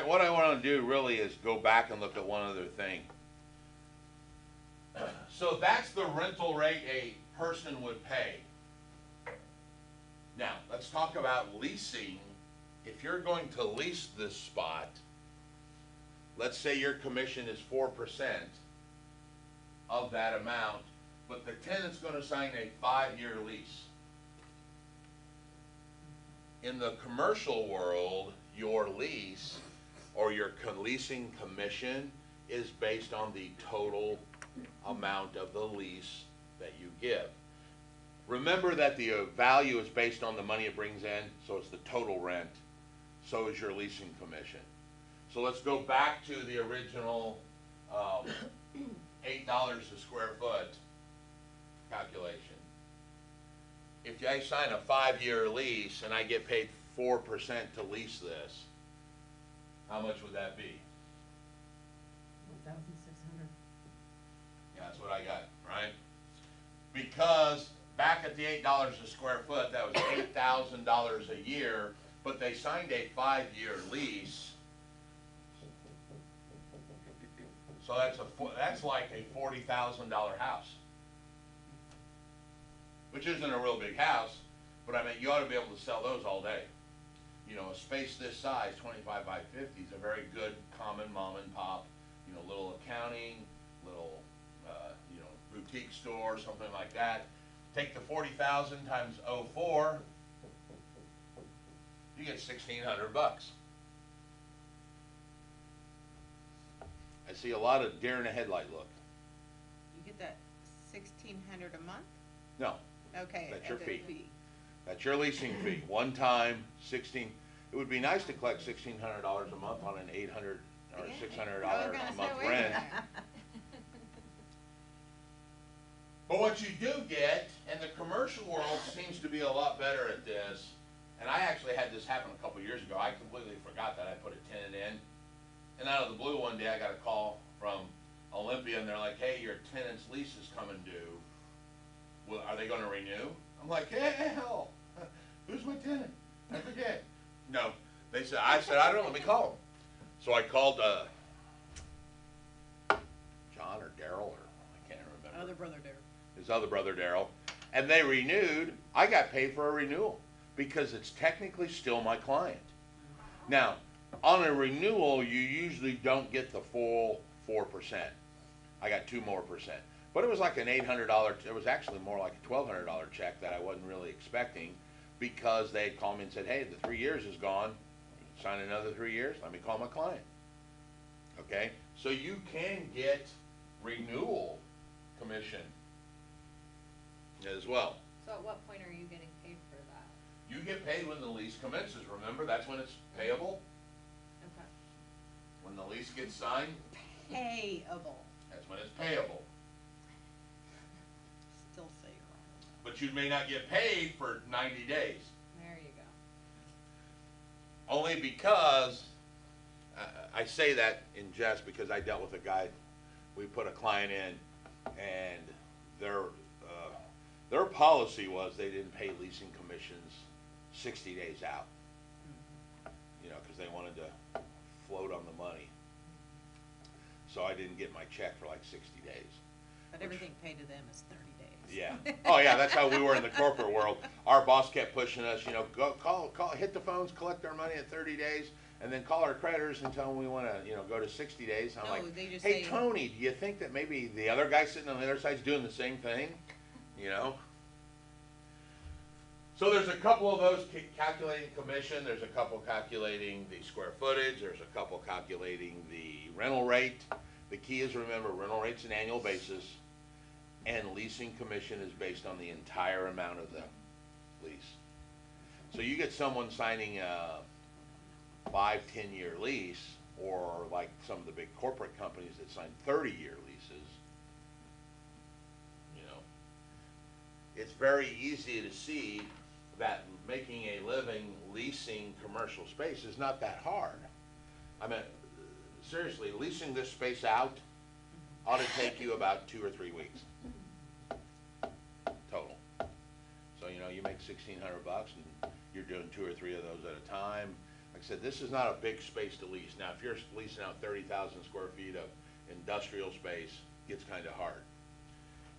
what I want to do really is go back and look at one other thing. So that's the rental rate a person would pay. Now, let's talk about leasing. If you're going to lease this spot, let's say your commission is 4% of that amount, but the tenant's going to sign a 5-year lease. In the commercial world, your lease or your leasing commission is based on the total amount of the lease that you give. Remember that the value is based on the money it brings in, so it's the total rent. So is your leasing commission. So let's go back to the original $8 a square foot calculation. If I sign a 5-year lease and I get paid 4% to lease this, how much would that be? 1,600. Yeah, that's what I got, right? Because back at the $8 a square foot, that was $8,000 a year, but they signed a 5-year lease. So that's like a $40,000 house, which isn't a real big house, but I mean, you ought to be able to sell those all day. You know, a space this size, 25 by 50, is a very good common mom and pop, you know, little accounting, little, you know, boutique store, something like that. Take the 40,000 times 04, you get 1,600 bucks. I see a lot of deer in the headlight look. You get that 1,600 a month? No, Okay. That's your and the fee. That's your leasing fee. One time, 16. It would be nice to collect $1,600 a month on an $800 or Yeah. $600 I was gonna a say, month wait a rent. minute. But what you do get, and the commercial world seems to be a lot better at this, and I actually had this happen a couple years ago. I completely forgot that I put a tenant in. And out of the blue one day I got a call from Olympia and they're like, hey, your tenant's lease is coming due. Well, are they going to renew? I'm like, hell, who's my tenant? I forget. No, I said, I don't know, let me call them. So I called John or Daryl, or I can't remember. Other brother Daryl. His other brother Daryl, and they renewed. I got paid for a renewal because it's technically still my client. Now, on a renewal, you usually don't get the full 4%. I got 2% more. But it was like an $800, it was actually more like a $1,200 check that I wasn't really expecting, because they had called me and said, hey, the 3 years is gone. Sign another 3 years, let me call my client. Okay? So you can get renewal commission as well. So at what point are you getting paid for that? You get paid when the lease commences, remember? That's when it's payable. Okay. When the lease gets signed, Payable. that's when it's payable. Still say you're wrong. But you may not get paid for 90 days. There you go. Only because, I say that in jest because I dealt with a guy, we put a client in, and their policy was they didn't pay leasing commissions 60 days out. You know, because they wanted to float on the money. So I didn't get my check for like 60 days. But everything paid to them is 30 days. Yeah. Oh yeah, that's how we were in the corporate world. Our boss kept pushing us, you know, go call, hit the phones, collect our money at 30 days, and then call our creditors and tell them we want to, you know, go to 60 days. I'm No, like, they just hey say- Tony, do you think that maybe the other guy sitting on the other side's doing the same thing? You know? So there's a couple of those calculating commission, there's a couple calculating the square footage, there's a couple calculating the rental rate. The key is, remember, rental rate's an annual basis, and leasing commission is based on the entire amount of the lease. So you get someone signing a 5-10 year lease, or like some of the big corporate companies that sign 30-year leases, you know, it's very easy to see that making a living leasing commercial space is not that hard. I mean, seriously, leasing this space out ought to take you about 2 or 3 weeks total. So, you know, you make 1,600 bucks and you're doing 2 or 3 of those at a time. like I said, this is not a big space to lease. Now, if you're leasing out 30,000 square feet of industrial space, it's kind of hard.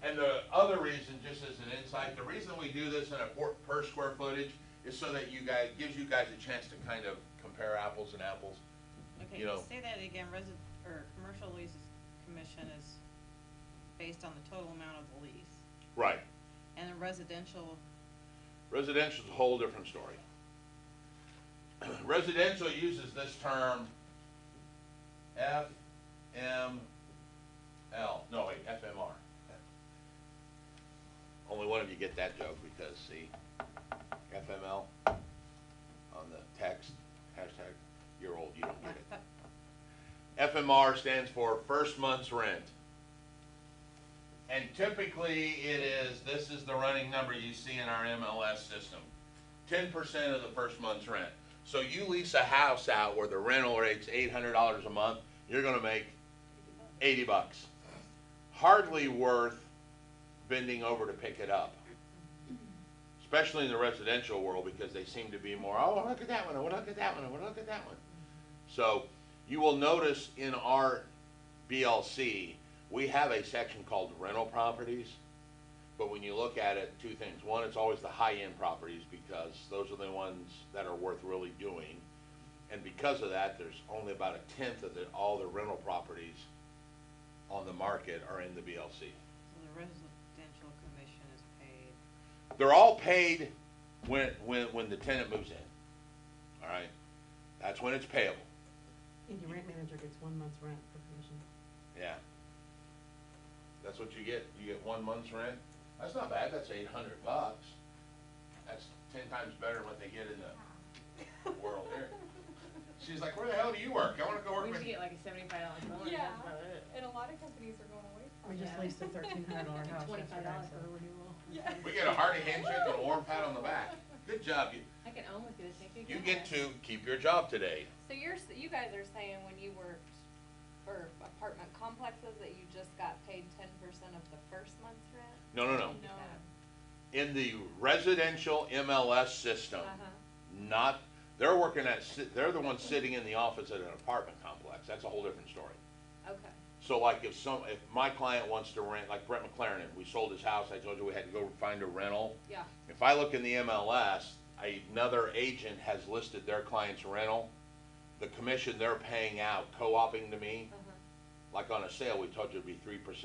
And the other reason, just as an insight, the reason we do this in a per square footage is so that gives you guys a chance to kind of compare apples and apples. Okay, You know. say that again, commercial leases commission is based on the total amount of the lease, Right. and a residential, Residential is a whole different story. Residential uses this term FML. No, wait, FMR. Only one of you get that joke because, see, FML on the text, hashtag, you're old, you don't get it. FMR stands for first month's rent. And typically this is the running number you see in our MLS system. 10% of the first month's rent. So you lease a house out where the rental rate's $800 a month, you're gonna make 80 bucks. Hardly worth bending over to pick it up. Especially in the residential world, because they seem to be more, oh, look at that one, oh, look at that one, oh, look at that one. So you will notice in our BLC, we have a section called rental properties. But when you look at it, two things. One, it's always the high-end properties because those are the ones that are worth really doing. And because of that, there's only about a tenth of all the rental properties on the market are in the BLC. so the residential commission is paid. They're all paid when the tenant moves in. All right? That's when it's payable. And your rent manager gets 1 month's rent for commission. Yeah. That's what you get. You get 1 month's rent. That's not bad. That's 800 bucks. That's 10 times better than what they get in the world here. She's like, where the hell do you work? I want to go work We with should get like a $75 bonus, Yeah, that's about it. and a lot of companies are going away from We it. just leased a $1,300 house $25 yesterday, for so. the renewal. Yeah. We get a hearty handshake and a warm pat on the back. Good job. I can own with you, thank you. You get to keep your job today. So you guys are saying when you worked for apartment complexes that you just got paid 10% of the first month's rent? No, no, no. No. In the residential MLS system, not, they're they're the ones sitting in the office at an apartment complex. That's a whole different story. Okay, So like if my client wants to rent, like Brett McLaren, we sold his house, I told you we had to go find a rental. yeah, If I look in the MLS, another agent has listed their client's rental, the commission they're paying out, co-oping to me, like on a sale, we told you it'd be 3% or 3.5%.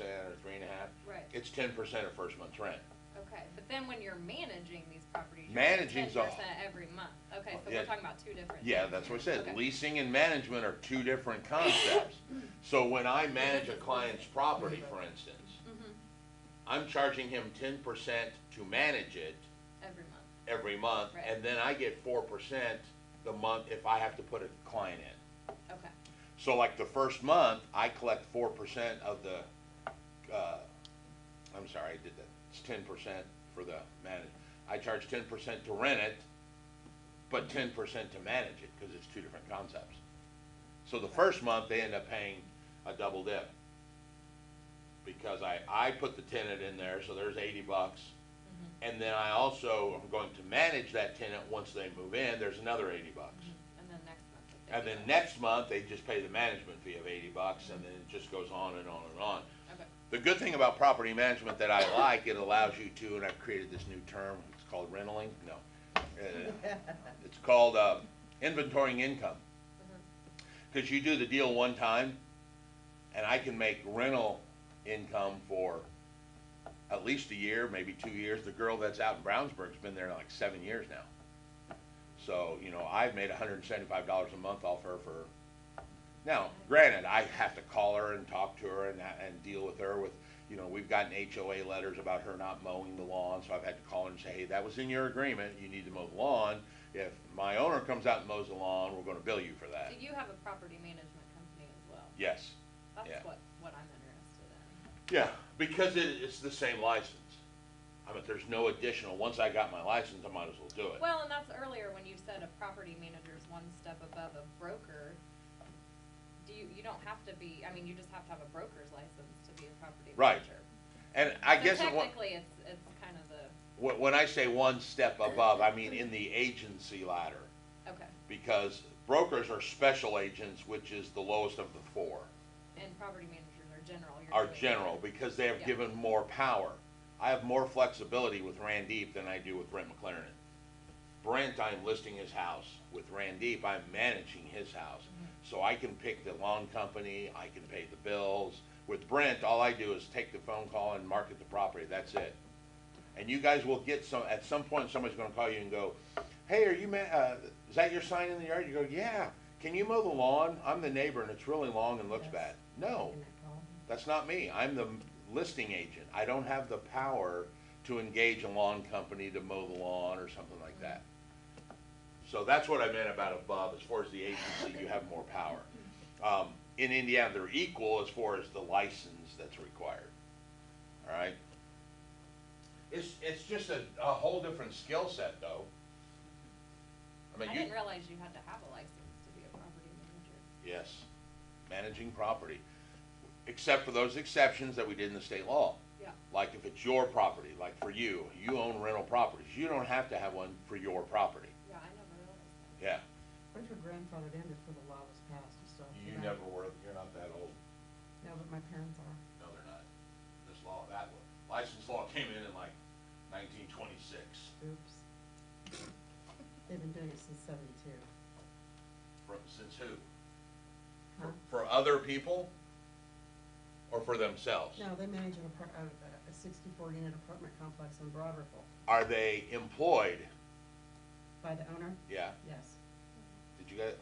right, It's 10% of first month's rent. okay, but then when you're managing these properties, you're Managing's 10% a- every month, okay, so Yeah. we're talking about two different things. Yeah, that's what I said. Okay. Leasing and management are two different concepts. So when I manage a client's property, for instance, Mhm, I'm charging him 10% to manage it every month, every month, Right. and then I get 4% the month if I have to put a client in. okay, So like the first month, I collect 4% of the, I'm sorry, I did that. It's 10% for the manage. I charge 10% to rent it, but 10% to manage it, because it's two different concepts. So the first month, they end up paying a double dip. Because I put the tenant in there, so there's 80 bucks. And then I also am going to manage that tenant once they move in, there's another 80 bucks. and then next month. it's And then 50. next month, they just pay the management fee of 80 bucks, and then it just goes on and on and on. Okay, The good thing about property management that I like, it allows you to, and I've created this new term, it's called rentaling, no. It's called inventorying income. Because you do the deal one time, and I can make rental income for at least a year, maybe 2 years. The girl that's out in Brownsburg's been there like 7 years now. So, you know, I've made $175 a month off her for, now, granted, I have to call her and talk to her and deal with her with, you know, we've gotten HOA letters about her not mowing the lawn, so I've had to call her and say, hey, that was in your agreement, you need to mow the lawn. If my owner comes out and mows the lawn, we're gonna bill you for that. so you have a property management company as well? Yes. That's Yeah. what I'm interested in. Yeah, because it's the same license. I mean, there's no additional, once I got my license, I might as well do it. Well, and that's earlier when you said a property manager's one step above a broker. You don't have to be, I mean, you just have to have a broker's license to be a property Right. manager. And I So guess technically, it's kind of the, when I say one step above, I mean in the agency ladder. okay, Because Brokers are special agents, which is the lowest of the four. And property managers are general. You're Are doing- general, because they have Yeah. given more power. I have more flexibility with Randeep than I do with Brent McLaren. Brent, I'm listing his house. With Randeep, I'm managing his house. So I can pick the lawn company, I can pay the bills. With Brent, all I do is take the phone call and market the property, that's it. And you guys will get some, at some point, somebody's gonna call you and go, hey, are you is that your sign in the yard? You go, yeah. Can you mow the lawn? I'm the neighbor and it's really long and looks Yes. bad. No, Making that call. that's not me. I'm the listing agent. I don't have the power to engage a lawn company to mow the lawn or something like that. So that's what I meant about above. As far as the agency, you have more power. In Indiana, they're equal as far as the license that's required. All right? It's just a whole different skill set, though. I mean, I you, didn't realize you had to have a license to be a property manager. yes, managing property, except for those exceptions that we did in the state law. Yeah. Like if it's your property, like for you, you own rental properties, you don't have to have one for your property. Yeah, I never realized that. Yeah, What if your grandfathered in before the law was passed? You still have to you do that? never were, you're not that old. No, but my parents are. No, they're not. This law, that one, license law came in like 1926. Oops. They've been doing it since '72. Since who? Huh? For other people? Or for themselves? No, they manage a 64-unit apartment complex in Broad Ripple. Are they employed? By the owner? Yeah. Yes. Did you guys,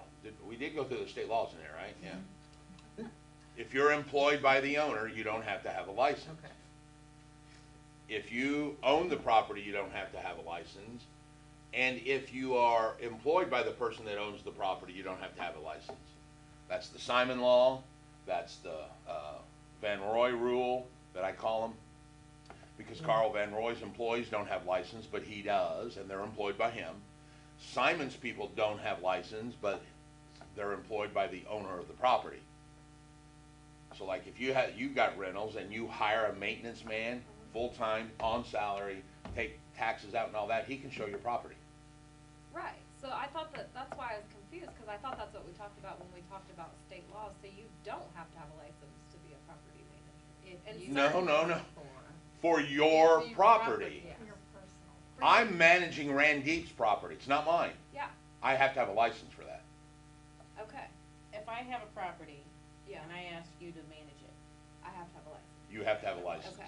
we did go through the state laws in there, right? Yeah. If you're employed by the owner, you don't have to have a license. Okay. If you own the property, you don't have to have a license. And if you are employed by the person that owns the property, you don't have to have a license. That's the Simon Law, that's the Van Roy rule that I call them. Because Carl Van Roy's employees don't have license, but he does, and they're employed by him. Simon's people don't have license, but they're employed by the owner of the property. So like if you got rentals and you hire a maintenance man, full-time, on salary, take taxes out and all that, he can show your property. Right, so I thought that's why I was confused, because I thought that's what we talked about when we talked about state laws, so you don't have to have a license to be a property manager. If And you No, certain- no, no. for- For your For your property. yeah. Your personal. I'm managing Randeep's property, it's not mine. Yeah, I have to have a license for that. okay, If I have a property yeah, and I ask you to manage it, I have to have a license. You have to have a license. Okay.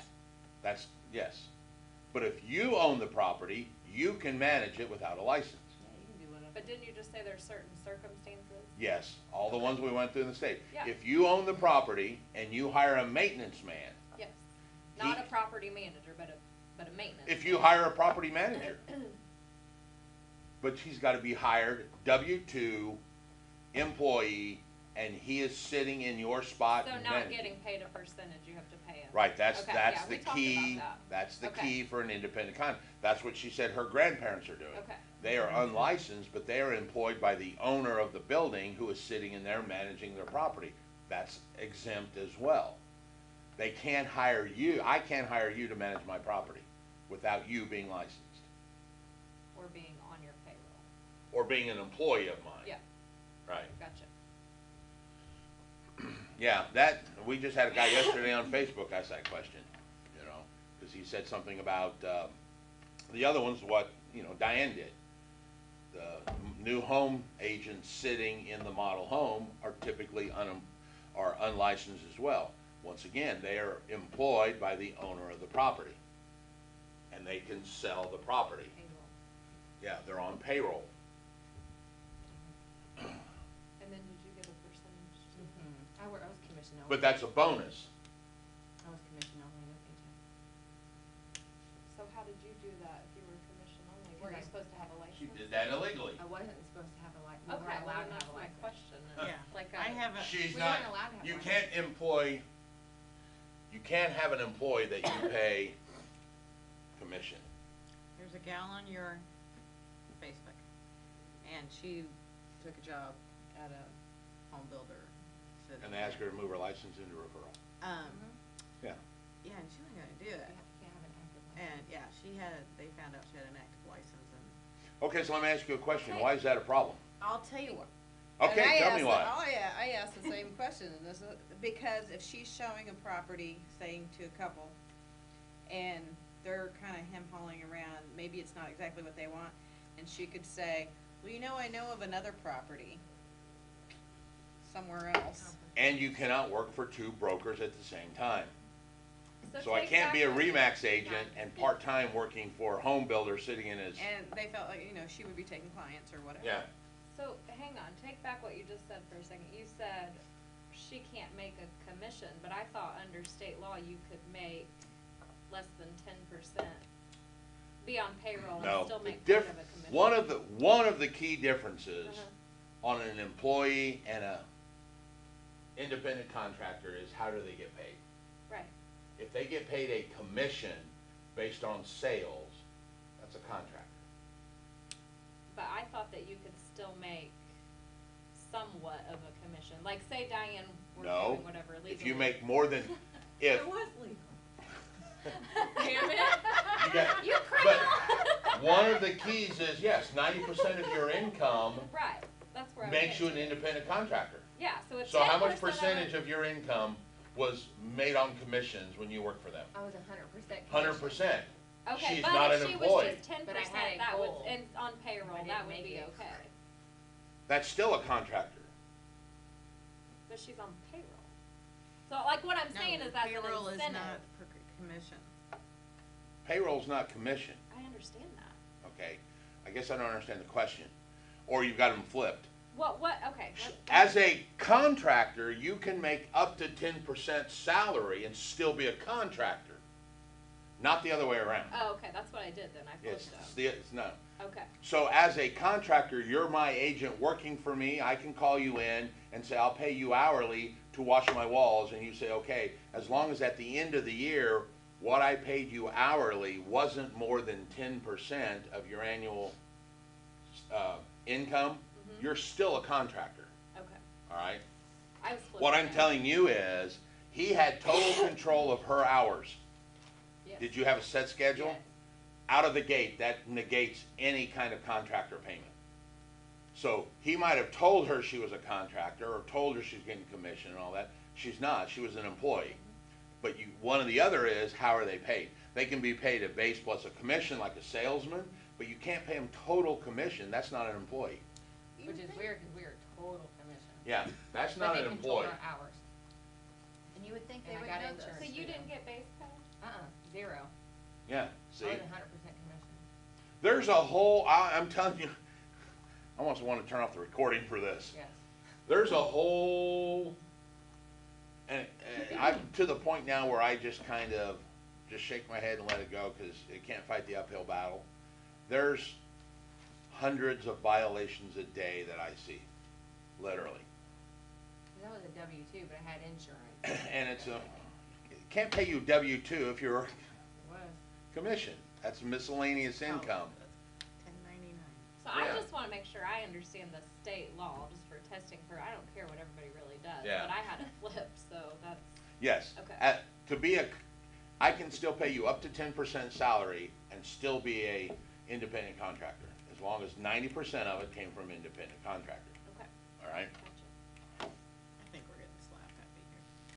That's, yes. But if you own the property, you can manage it without a license. yeah, you can do whatever. But didn't you just say there's certain circumstances? Yes, all the ones we went through in the state. Yeah. If you own the property and you hire a maintenance man, Yes, not He- a property manager, but a maintenance. if you hire a property manager, but he's gotta be hired, W-2, employee, and he is sitting in your spot So not managing. getting paid a percentage, you have to pay him. Right, that's Okay, the yeah, we talked key, about that. that's the Okay. key for an independent that's what she said her grandparents are doing. Okay. They are unlicensed, but they are employed by the owner of the building who is sitting in there managing their property. That's exempt as well. They can't hire you, I can't hire you to manage my property without you being licensed, Or being on your payroll. or being an employee of mine. Yeah, Right, gotcha. yeah, we just had a guy yesterday on Facebook ask that question, you know, cause he said something about, the other one's what, Diane did. The new home agents sitting in the model home are typically are unlicensed as well. Once again, they are employed by the owner of the property, and they can sell the property. Payroll. Yeah, they're on payroll. And then did you get a percentage? I was commission only. But that's a bonus. I was commission only, no paycheck. So how did you do that if you were commission only? Were you Right. supposed to have a license? She did that illegally. I wasn't supposed to have a license, we Okay, weren't well allowed then to have that's a my license. question. Yeah. Like I have a, She's We not, weren't allowed to have you one. can't you can't have an employee that you pay commission. there's a gal on your Facebook, and she took a job at a home builder. And they ask her to move her license into referral. Yeah. Yeah, and she wasn't gonna do it. You can't have an active license. And, yeah, they found out she had an active license, and Okay, so let me ask you a question. Okay. Why is that a problem? I'll tell you what, Okay, tell me why. Oh, yeah, I asked the same question, and this is, because if she's showing a property, saying to a couple, and they're kinda hem-hauling around, maybe it's not exactly what they want, and she could say, well, you know, I know of another property somewhere else. And you cannot work for two brokers at the same time. So I take can't back be a what you- Remax agent and part-time working for a home builder sitting in his, And they felt like, you know, she would be taking clients or whatever. yeah. So, hang on, take back what you just said for a second. You said she can't make a commission, but I thought under state law you could make less than 10%, be on payroll and No, still the make part of a commission. one of the key differences Uh-huh. on an employee and a independent contractor is how do they get paid? Right, If they get paid a commission based on sales, that's a contractor. but I thought that you could still make somewhat of a commission, like say Diane were No, doing whatever legally. if you make more than, if, It was legal. Damn it. you got, You but criminal. one of the keys is, yes, 90% of your income Right, that's where I was makes you an getting to. independent contractor. Yeah, so it's 10% So how much of percentage of your income was made on commissions when you worked for them? I was 100% 100%. Okay, She's but not if an she employee. was just 10%, But I had a that would, goal. and on payroll, I that didn't would make be it. okay. That's still a contractor. But she's on payroll. So like what I'm No, saying is as an payroll is incentive. not for commission. Payroll's not commission, I understand that. okay? I guess I don't understand the question. Or you've got them flipped. Okay. As a contractor, you can make up to 10% salary and still be a contractor. Not the other way around. Oh, okay, that's what I did then, I It's, flipped it. it's not. Okay, So as a contractor, you're my agent working for me. I can call you in and say, I'll pay you hourly to wash my walls. And you say, okay, as long as at the end of the year, what I paid you hourly wasn't more than 10% of your annual income, you're still a contractor, okay. all right? I was flipping What I'm it. telling you is, he had total control of her hours. Yes. Did you have a set schedule? Yes. Out of the gate, that negates any kind of contractor payment. So he might have told her she was a contractor or told her she's getting commission and all that. She's not. She was an employee. But one or the other is, how are they paid? They can be paid a base plus a commission like a salesman, but you can't pay them total commission. That's not an employee. Which is weird, because we are total commission. Yeah, that's But not they an control employee. our hours. And you would think they And I would got know insurance. this. So you didn't get base pay? Zero. Yeah, I see? was 100% commission. There's a whole, I'm telling you, I almost want to turn off the recording for this. Yes. There's a whole, and I'm to the point now where I just kind of just shake my head and let it go because it can't fight the uphill battle. There's hundreds of violations a day that I see, literally. That was a W-2, but I had insurance. And it's can't pay you W-2 if you're It was. commission. That's miscellaneous income. 1099. So Yeah. I just wanna make sure I understand the state law, just for testing for, I don't care what everybody really does, Yeah. but I had it flipped, so that's, Yes. Okay. To be I can still pay you up to 10% salary and still be a independent contractor, as long as 90% of it came from independent contractor, okay. all right? Okay.